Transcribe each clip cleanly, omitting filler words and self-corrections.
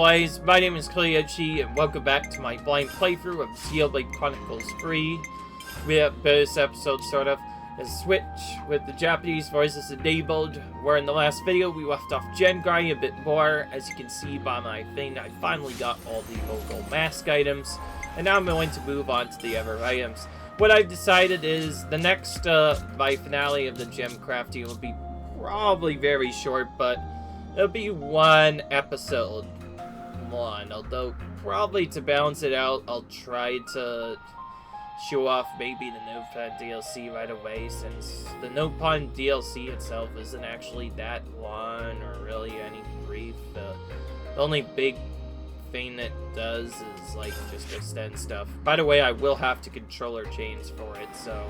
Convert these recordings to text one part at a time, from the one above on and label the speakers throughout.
Speaker 1: anyways, my name is Koyoshi, and welcome back to my blind playthrough of Xenoblade Chronicles 3. We have this episode, sort of, is Switch with the Japanese voices enabled, where in the last video we left off Gengai a bit more. As you can see by my thing, I finally got all the local mask items, and now I'm going to move on to the other items. What I've decided is the next, my finale of the gem crafting will be probably very short, but it'll be one episode. Although probably to balance it out, I'll try to show off maybe the Notepad DLC right away, since the Notepad DLC itself isn't actually that long or really any brief. The only big thing it does is like just extend stuff. By the way, I will have to controller change for it, so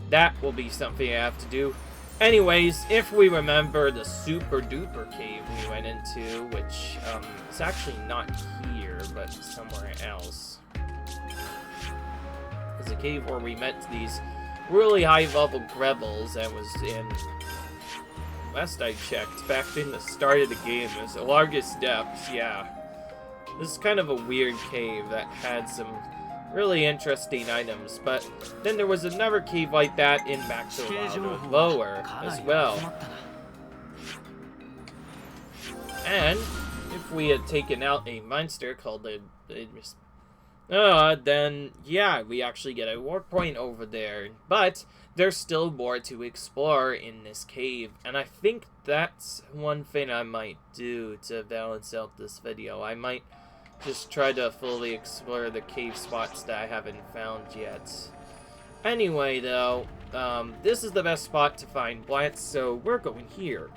Speaker 1: that will be something I have to do. Anyways, if we remember the super duper cave we went into, which is actually not here, but somewhere else. It's a cave where we met these really high-level rebels and was in, last I checked, back in the start of the game, it was the largest depths, yeah. This is kind of a weird cave that had some really interesting items, but then there was another cave like that in back to lower as well. And if we had taken out a monster called then yeah, we actually get a war point over there. But there's still more to explore in this cave, and I think that's one thing I might do to balance out this video. I might just try to fully explore the cave spots that I haven't found yet. Anyway, though, this is the best spot to find Blant, so we're going here.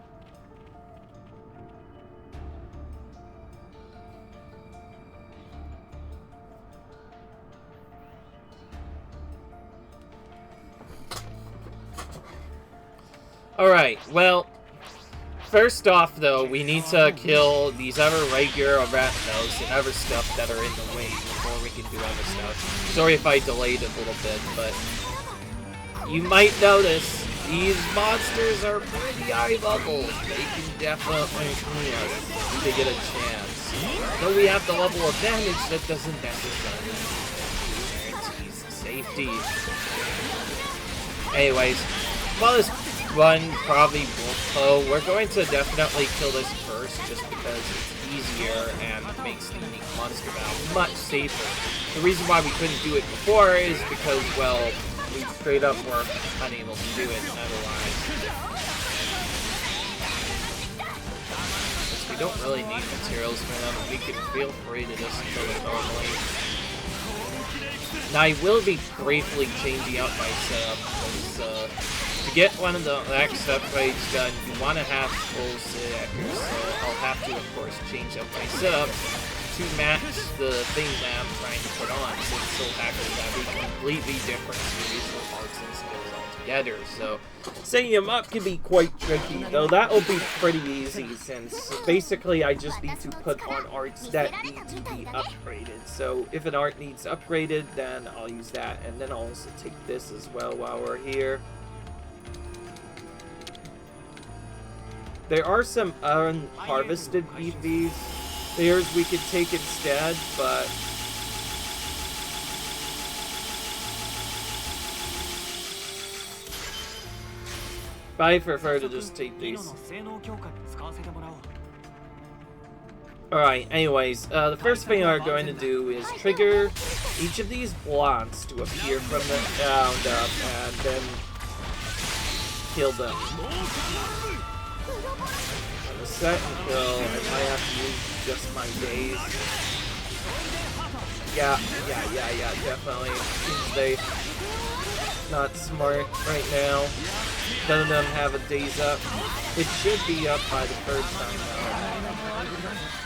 Speaker 1: Alright, well, first off, though, we need to kill these other regular Arachnos and other stuff that are in the way before we can do other stuff. Sorry if I delayed a little bit, but you might notice these monsters are pretty high level. They can definitely clean us if they get a chance. Though we have the level advantage, that doesn't necessarily guarantee safety. Anyways, while this run probably will we're going to definitely kill this first, just because it's easier and makes the unique monster battle much safer. The reason why we couldn't do it before is because, well, we straight up were unable to do it otherwise. Since we don't really need materials for them, we can feel free to just kill it normally. Now I will be briefly changing out my setup, because to get one of the next upgrades done, you want to have full Zodiac, so I'll have to, of course, change up my setup to match the thing that I'm trying to put on, since so happens to have a completely different series of arts and skills altogether. So setting them up can be quite tricky, though that will be pretty easy, since basically I just need to put on arts that need to be upgraded. So if an art needs upgraded, then I'll use that, and then I'll also take this as well while we're here. There are some unharvested EVs theirs we could take instead, but I prefer to just take these. Alright, anyways, the first thing we're going to do is trigger each of these blants to appear from the ground up, and then kill them. On the second kill, I might have to use just my days. Yeah, definitely. Seems they not smart right now. None of them have a days up. It should be up by the third time now.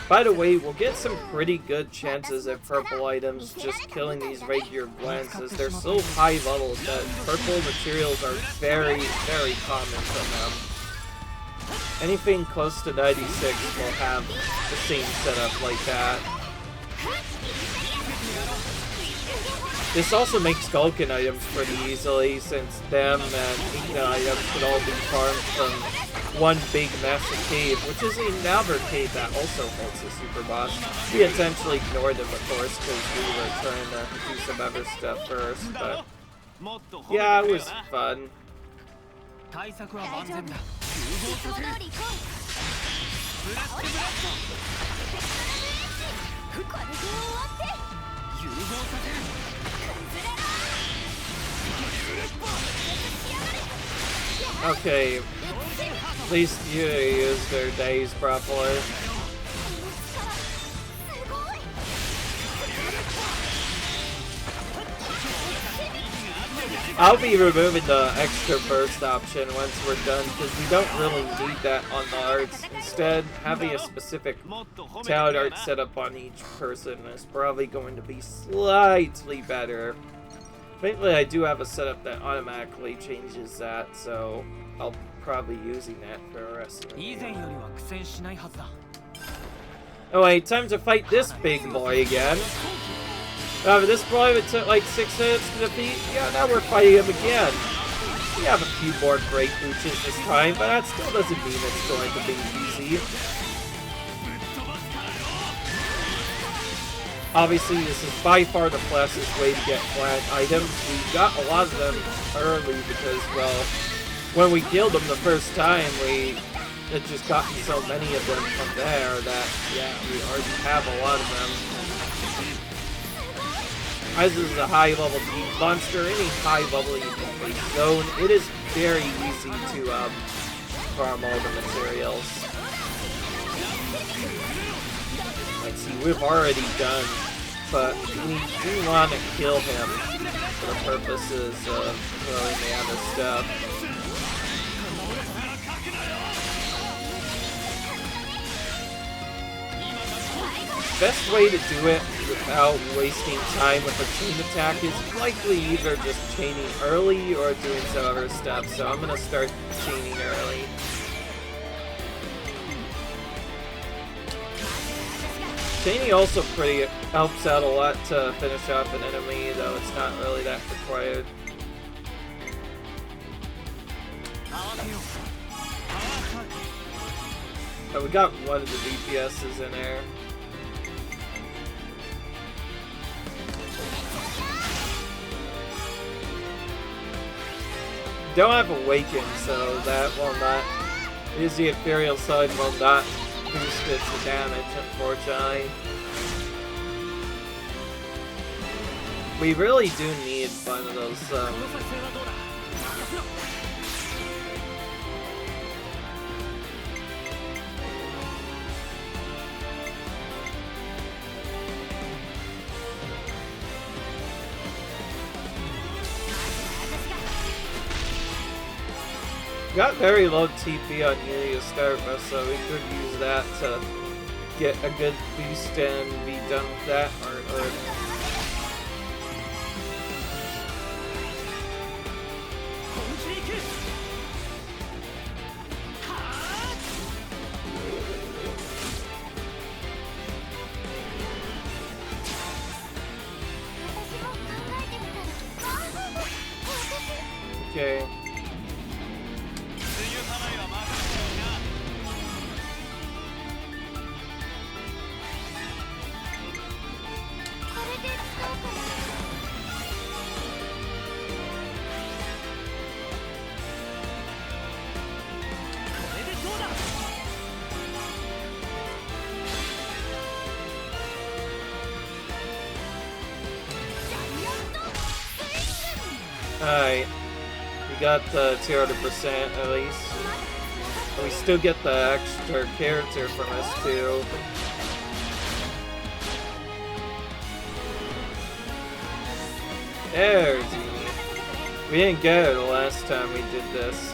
Speaker 1: By the way, we'll get some pretty good chances at purple items just killing these regular blends, as they're so high levels that purple materials are very, very common from them. Anything close to 96 will have the same setup like that. This also makes Gulkin items pretty easily, since them and Inca items could all be farmed from one big massive cave, which is another cave that also holds the super boss. We intentionally ignored them, of course, because we were trying to do some other stuff first, but yeah, it was fun. Okay, at least you use their days properly. I'll be removing the extra burst option once we're done, because we don't really need that on the arts. Instead, having a specific talent art set up on each person is probably going to be slightly better. Thankfully, I do have a setup that automatically changes that, so I'll probably be using that for the rest of the game. Oh wait, time to fight this big boy again. But this boy, it took like 6 minutes to defeat. Yeah, now we're fighting him again. We have a few more great booches this time, but that still doesn't mean it's going to be easy. Obviously, this is by far the fastest way to get Blant items. We got a lot of them early because, well, when we killed them the first time, we had just gotten so many of them from there that, yeah, we already have a lot of them. As this is a high-level monster, any high-level zone, it is very easy to farm all the materials. Let's see, we've already done, but we do want to kill him for the purposes of throwing the other stuff. Best way to do it without wasting time with a chain attack is likely either just chaining early or doing some other stuff, so I'm gonna start chaining early. Chaining also helps out a lot to finish off an enemy, though it's not really that required. Oh, we got one of the DPS's in there. Don't have Awaken, so that will not use the Ethereal side will not boost its damage, unfortunately. We really do need one of those got very low TP on Unity to start with, so we could use that to get a good boost and be done with that artwork. Okay. Alright, we got the 200% at least. We still get the extra character from us too. There's Zini. We didn't get it the last time we did this.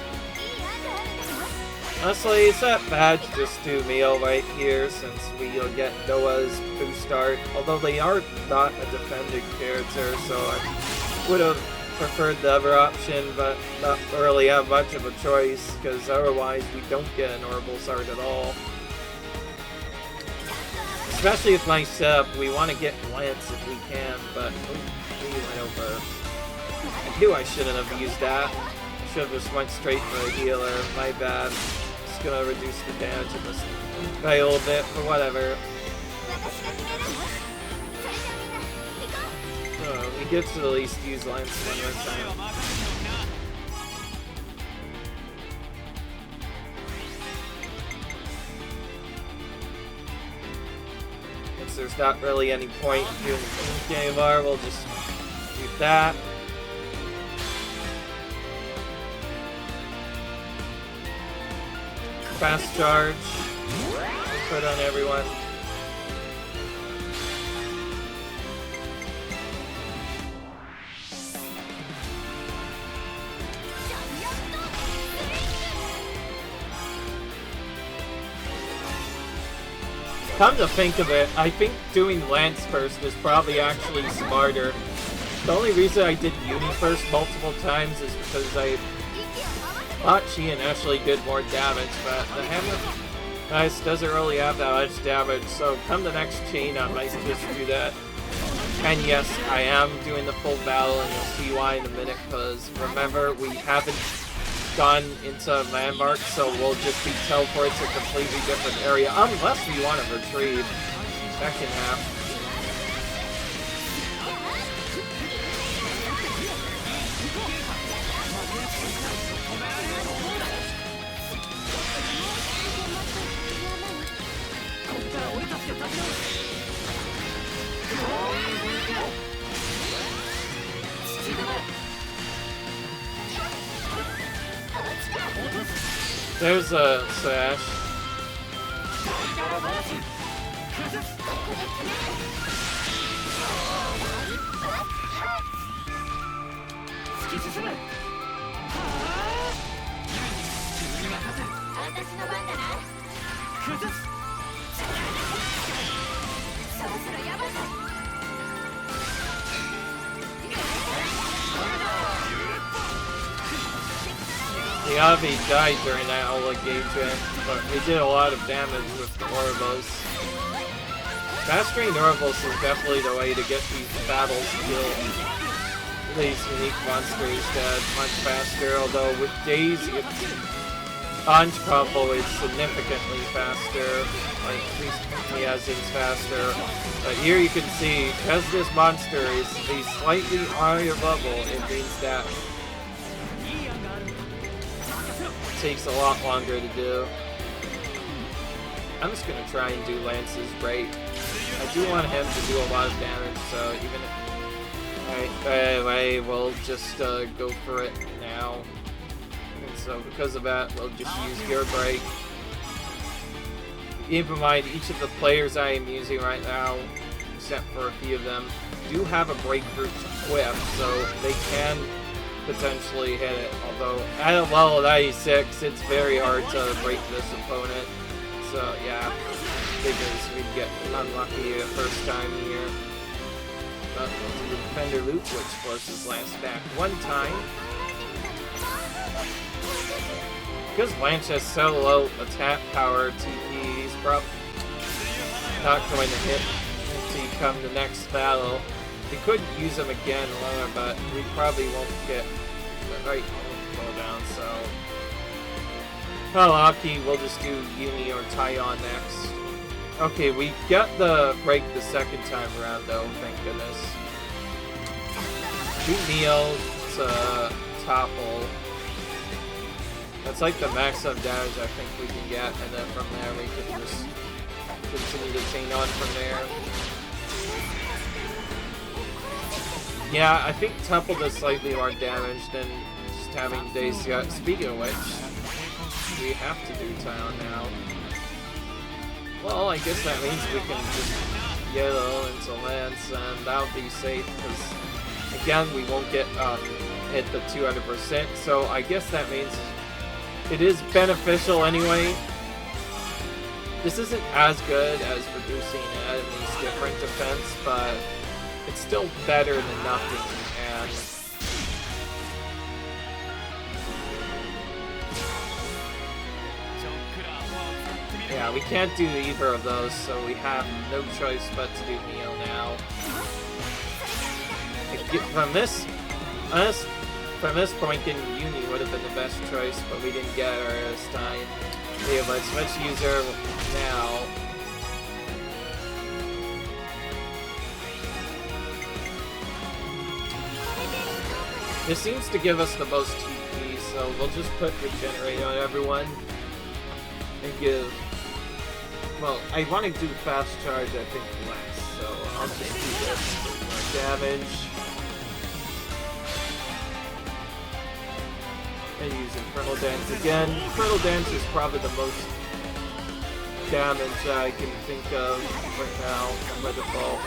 Speaker 1: Honestly, it's not bad to just do Mio right here since we'll get Noah's boost art. Although they are not a defended character, so I would have preferred the other option, but not really have much of a choice, because otherwise we don't get an Oracle's art at all. Especially with my setup, we want to get Lance if we can, but we went over. I knew I shouldn't have used that. I should have just went straight for a healer, my bad. gonna reduce the damage of this guy a little bit, but whatever. We get to at least use Lance one more time. Since there's not really any point doing the KMR, we'll just do that. Fast charge. Put on everyone. Come to think of it, I think doing Lance first is probably actually smarter. The only reason I did Uni first multiple times is because I thought Sheehan actually did more damage, but the Hammer Nice doesn't really have that much damage, so come the next chain I might just do that. And yes, I am doing the full battle, and you'll see why in a minute, because remember, we haven't gone into landmark, so we'll just be teleported to a completely different area, unless we want to retrieve second half. There's a slash. The Avi died during that whole engagement, but we did a lot of damage with the Oribos. Mastering Oribos is definitely the way to get these battles killed. These unique monsters dead much faster, although with Daisy, Anj combo is significantly faster, like at least Miazin's faster. But here you can see, because this monster is a slightly higher level, it means that takes a lot longer to do. I'm just gonna try and do Lance's break. I do want him to do a lot of damage, so even if... Alright, anyway, we'll just go for it now. And so because of that, we'll just use your break. Keep in mind, each of the players I am using right now, except for a few of them, do have a break group equipped, so they can potentially hit it, although at a level 96 it's very hard to break this opponent, so yeah, figures we'd get unlucky the first time here. But we'll do the defender loop, which forces Lance back one time. Because Lance has so low attack power TP, he's probably not going to hit until you come the next battle. We could use them again later, but we probably won't get the right go down, so... Well, lucky, we'll just do Uni or Taion next. Okay, we got the break the second time around, though, thank goodness. Shoot Neo to topple. That's like the maximum damage I think we can get, and then from there we can just continue to chain on from there. Yeah, I think Temple does slightly more damage than just having Daisy. Speaking of which, we have to do Taion now. Well, I guess that means we can just yellow into Lance, and that'll be safe, because, again, we won't get hit the 200%, so I guess that means it is beneficial anyway. This isn't as good as reducing enemies' different defense, but it's still better than nothing, and yeah, we can't do either of those, so we have no choice but to do Neo now. From this point, getting Uni would have been the best choice, but we didn't get her this time. Yeah, let's use her now. This seems to give us the most TP, so we'll just put Regenerate on everyone. And give... Well, I want to do Fast Charge, I think, less, so I'll just do this for more damage. And use Infernal Dance again. Infernal Dance is probably the most damage that I can think of right now by default.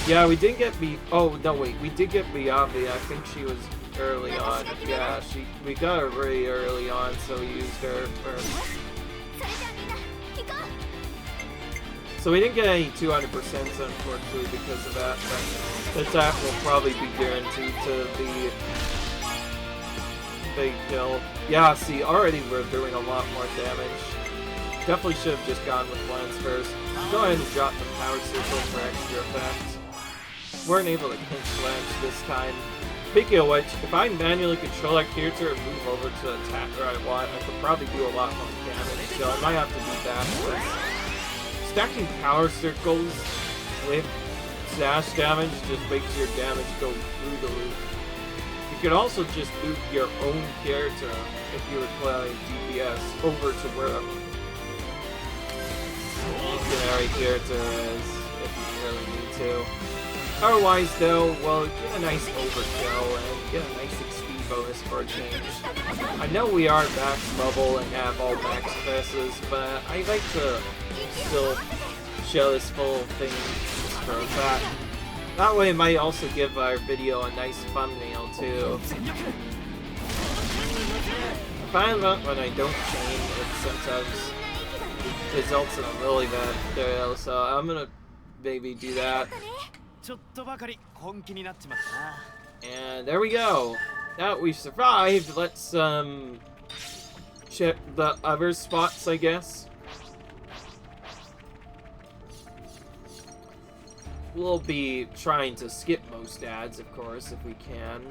Speaker 1: Yeah, we did get oh, no, wait. We did get Biavi. I think she was early on. Yeah, we got her very early on, so we used her first. So we didn't get any 200% unfortunately because of that, but the attack will probably be guaranteed to be big kill. Yeah, see, already we're doing a lot more damage. Definitely should have just gone with Blants first. Go ahead and drop the power circle for extra effect. Weren't able to pinch Blanche this time. Speaking of which, if I manually control that character and move over to the attack where I want, I could probably do a lot more damage, so I might have to do that first. Stacking power circles with slash damage just makes your damage go through the roof. You could also just move your own character, if you were playing DPS, over to where the legendary character is, if you really need to. Otherwise, though, well, get a nice overkill and get a nice XP bonus for a change. I know we are max level and have all max passes, but I like to still show this full thing just for a fact. That way it might also give our video a nice thumbnail, too. I find that when I don't chain, it sometimes results in a really bad fail, so I'm gonna maybe do that. And there we go. Now we've survived, let's check the other spots, I guess. We'll be trying to skip most ads, of course, if we can.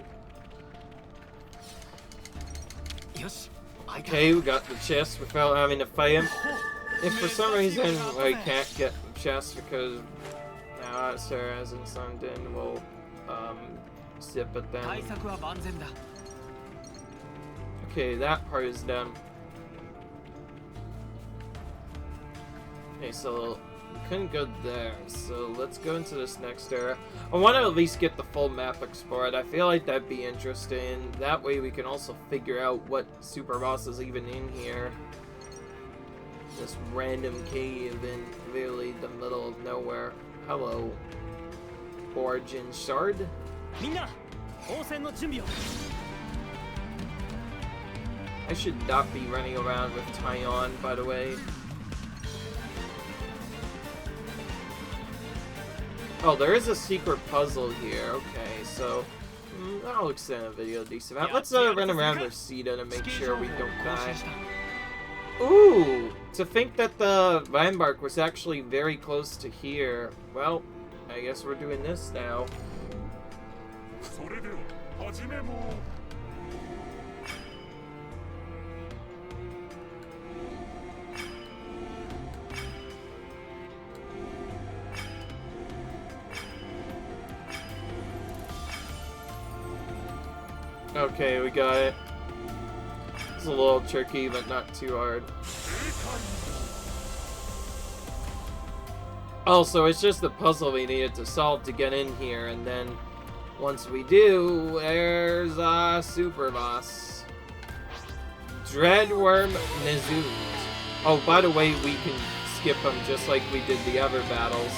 Speaker 1: Okay, we got the chest without having to fight him. If for some reason I can't get the chest because Sarah hasn't signed in, we'll zip it then. Okay, that part is done. Okay, so we couldn't go there, so let's go into this next area. I want to at least get the full map explored. I feel like that'd be interesting. That way we can also figure out what super boss is even in here. This random cave in really the middle of nowhere. Hello. Origin Shard? I should not be running around with Tyon, by the way. Oh, there is a secret puzzle here. Okay, so I'll extend the video a decent amount. Let's run around with Sita to make sure we don't die. Ooh! To think that the landmark was actually very close to here. Well, I guess we're doing this now. Okay, we got it. It's a little tricky, but not too hard. Also, it's just the puzzle we needed to solve to get in here, and then once we do, there's a super boss. Dreadworm Nizoot. Oh, by the way, we can skip them just like we did the other battles.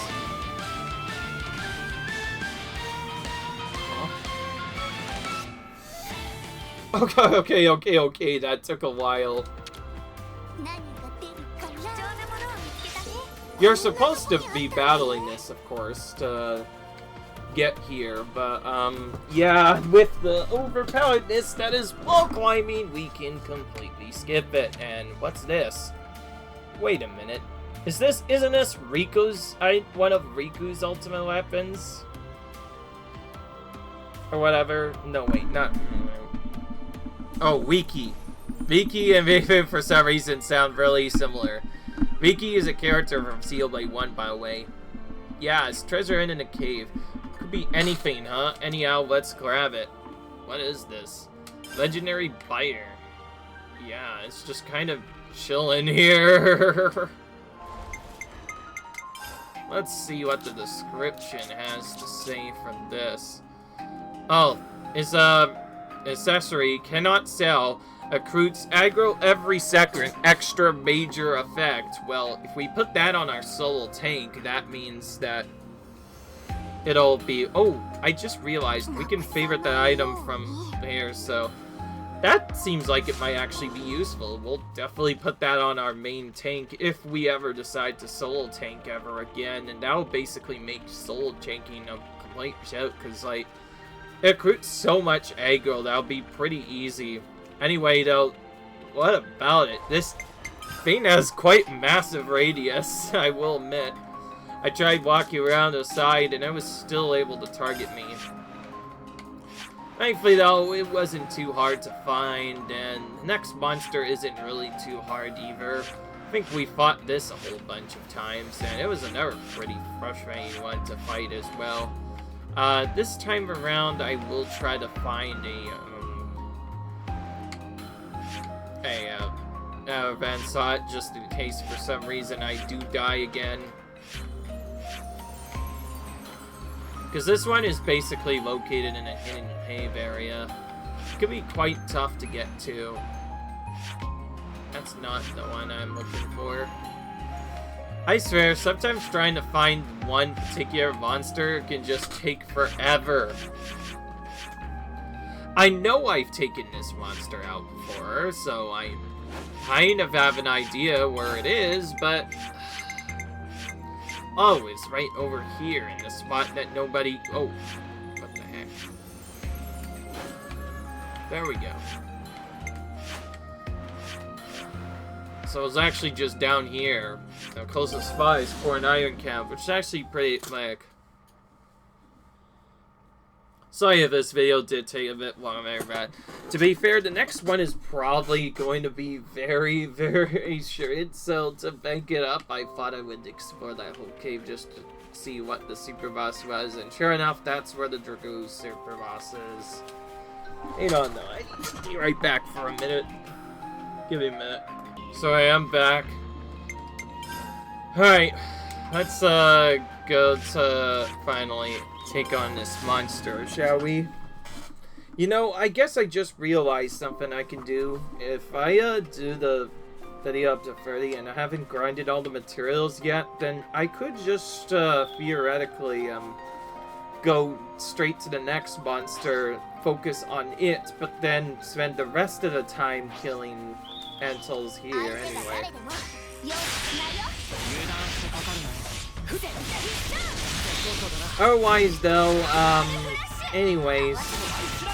Speaker 1: Okay, that took a while. You're supposed to be battling this, of course, to get here, but, yeah, with the overpoweredness that is wall climbing, we can completely skip it. And what's this? Wait a minute. Isn't this Riku's, one of Riku's ultimate weapons? Or whatever? No, wait, not... Oh, Wiki. Viki and Vivian for some reason sound really similar. Viki is a character from Xenoblade 1, by the way. Yeah, it's treasure in a cave. Could be anything, huh? Anyhow, let's grab it. What is this? Legendary biter. Yeah, it's just kind of chilling here. Let's see what the description has to say for this. Oh, it's accessory cannot sell. Accrues aggro every second. Extra major effect. Well, if we put that on our solo tank, that means that it'll be... Oh, I just realized we can favorite the item from here, so... That seems like it might actually be useful. We'll definitely put that on our main tank if we ever decide to solo tank ever again. And that'll basically make solo tanking a complete joke, because, like, it accrues so much aggro, that'll be pretty easy. Anyway, though, what about it? This thing has quite massive radius, I will admit. I tried walking around the side, and it was still able to target me. Thankfully, though, it wasn't too hard to find, and the next monster isn't really too hard either. I think we fought this a whole bunch of times, and it was another pretty frustrating one to fight as well. This time around, I will try to find Van Sot, just in case for some reason I do die again. Because this one is basically located in a hidden cave area. It could be quite tough to get to. That's not the one I'm looking for. I swear, sometimes trying to find one particular monster can just take forever. I know I've taken this monster out before, so I kind of have an idea where it is, but... Oh, it's right over here in the spot that nobody... Oh, what the heck? There we go. So it's actually just down here. The closest spot is for an iron camp, which is actually pretty, like... Sorry if this video did take a bit longer, but to be fair, the next one is probably going to be very, very short. So to bank it up, I thought I would explore that whole cave just to see what the super boss was. And sure enough, that's where the Dragoon super boss is. You don't know. I'll be right back for a minute. Give me a minute. So I am back. Alright, let's go to finally take on this monster, shall we? You know, I guess I just realized something I can do. If I do the video up to 30 and I haven't grinded all the materials yet, then I could just theoretically go straight to the next monster, focus on it, but then spend the rest of the time killing Antols here anyway. Otherwise, though, anyways,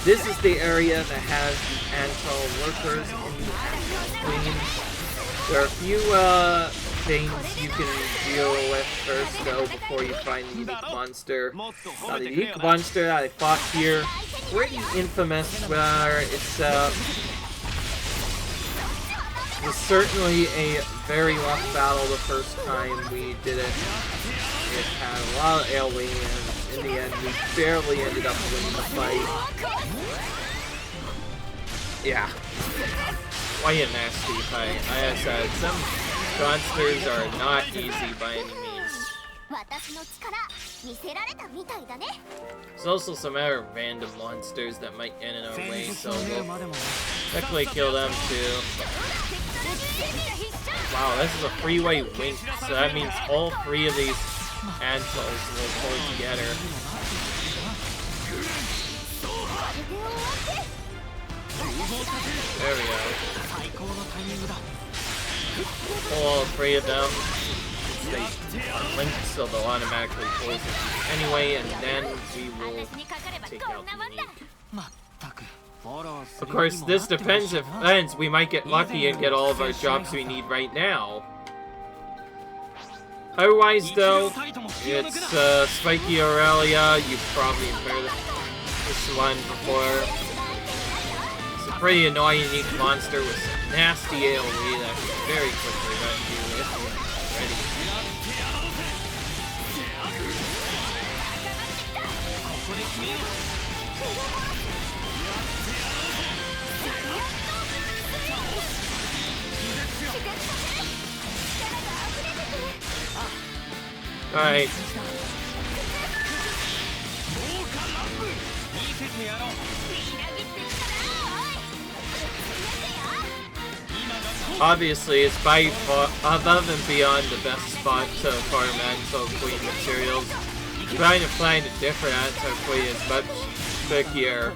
Speaker 1: this is the area that has the Antol workers in the Antol queens. There are a few things you can deal with first, though, before you find the unique monster. Now, the unique monster that I fought here, pretty infamous, where it's was certainly a very rough battle the first time we did it. It had a lot of AoE, and in the end, we barely ended up winning the fight. Yeah. Quite a nasty fight. Like I said, some monsters are not easy by any means. There's also some other random monsters that might get in our way, so we'll definitely kill them too. Wow, this is a three-way wink, so that means all three of these Antols will pull together. There we go. Pull all three of them. They are linked, so they'll automatically pull it anyway, and then we will take out the unique. Of course, this depends if we might get lucky and get all of our jobs we need right now. Otherwise, though, it's Spiky Aurelia. You've probably heard this one before. It's a pretty annoying unique monster with nasty AoE that can very quickly run you if you're ready. Alright. Obviously, it's by far, above and beyond the best spot to farm Antol Queen materials. Trying to find a different Antol Queen is much trickier.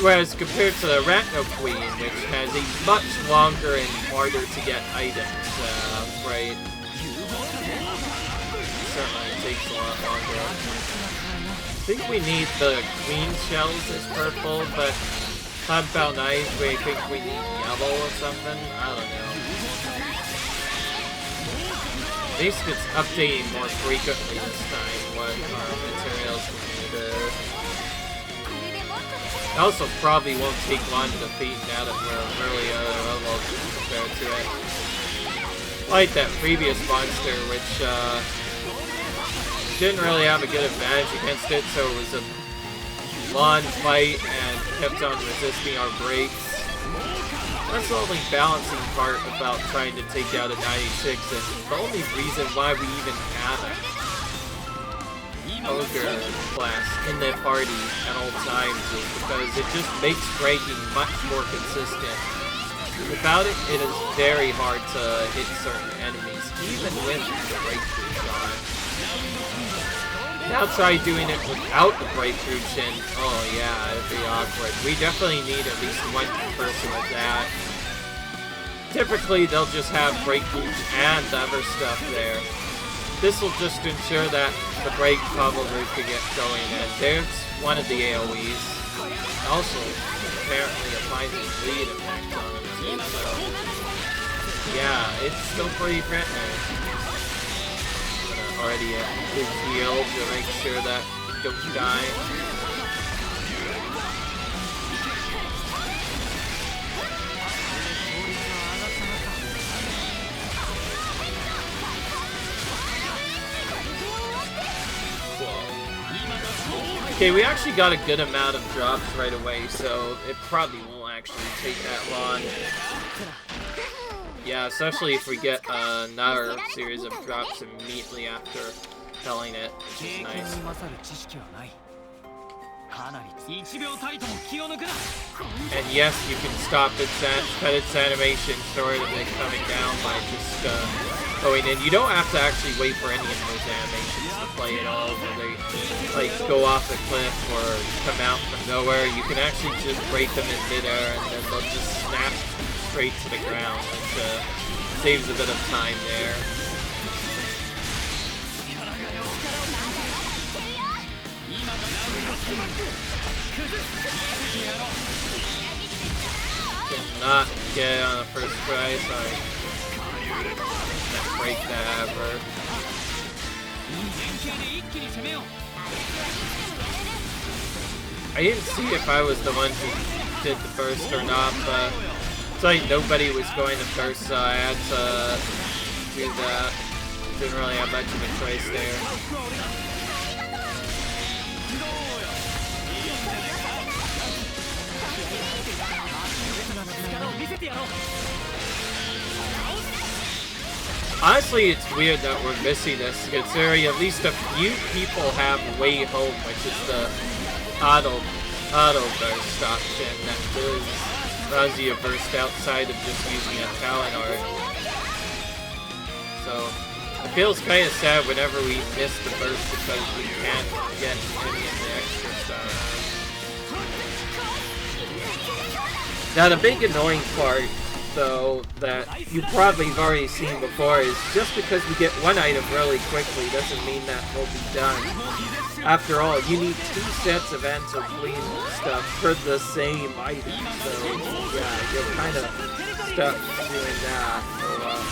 Speaker 1: Whereas compared to the Arachno Queen, which has a much longer and harder to get items, right? Certainly takes a lot longer. I think we need the Queen shells as purple, but how about knives? We think we need yellow or something? I don't know. At least it's updating more frequently this time what our materials we need. It also probably won't take long to defeat now that we're really level compared to it. Like that previous monster, which didn't really have a good advantage against it, so it was a long fight and kept on resisting our breaks. That's the only balancing part about trying to take out a 96, and the only reason why we even have an ogre class in the party at all times is because it just makes breaking much more consistent. Without it, it is very hard to hit certain enemies, even with the breakthrough shot. Now try doing it without the breakthrough chin. Oh yeah, it'd be awkward. We definitely need at least one person with that. Typically, they'll just have breakthroughs and other stuff there. This will just ensure that the break probably could get going, and there's one of the AoEs. Also, apparently applies a bleed effect on them too, so yeah, it's still pretty threatening. Already a big heal to make sure that you don't die. Okay, we actually got a good amount of drops right away, so it probably won't actually take that long. Yeah, especially if we get another series of drops immediately after killing it, which is nice. And yes, you can stop its animation short of it coming down by just going in. You don't have to actually wait for any of those animations to play at all, where they like go off the cliff or come out from nowhere. You can actually just break them in midair and then they'll just snap straight to the ground, which saves a bit of time there. Cannot get it on the first try, sorry. Can't break that ever. I didn't see if I was the one who did the burst or not, but it's like nobody was going to burst, so I had to do that. Didn't really have much of a choice there. Honestly, it's weird that we're missing this, considering at least a few people have Way Home, which is the auto burst option that does allows you to burst outside of just using a talent art. So it feels kind of sad whenever we miss the burst because we can't get any of the extra stuff. Now the big annoying part, though, that you probably have already seen before is just because we get one item really quickly doesn't mean that we'll be done. After all, you need 2 sets of Antol Queen stuff for the same item, so yeah, you're kind of stuck doing that for a while.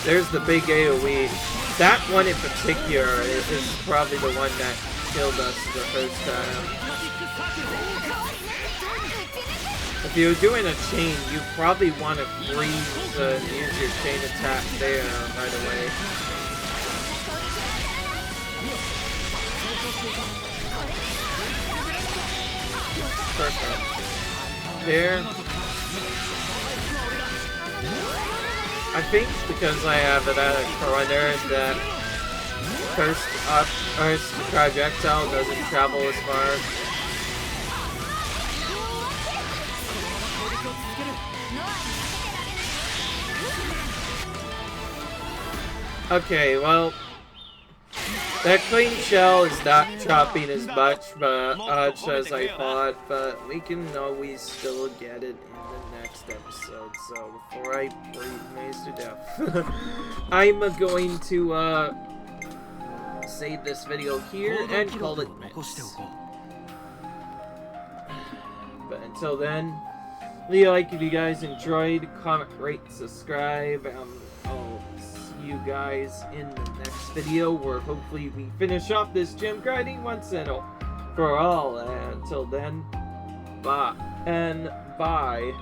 Speaker 1: There's the big AoE. That one in particular is probably the one that killed us the first time. The if you're doing a chain, you probably want to freeze and use your chain attack there right away. Perfect. There. I think because I have it at a corner that first projectile doesn't travel as far. Okay, well, that clean shell is not chopping as much as I thought, but we can always still get it in the next episode. So before I freeze to death, I'm going to save this video here and call it quits. But until then, leave a like if you guys enjoyed, comment, rate, subscribe. I'll see you guys in the next video where hopefully we finish off this gym grinding once and for all. And until then, bye and bye.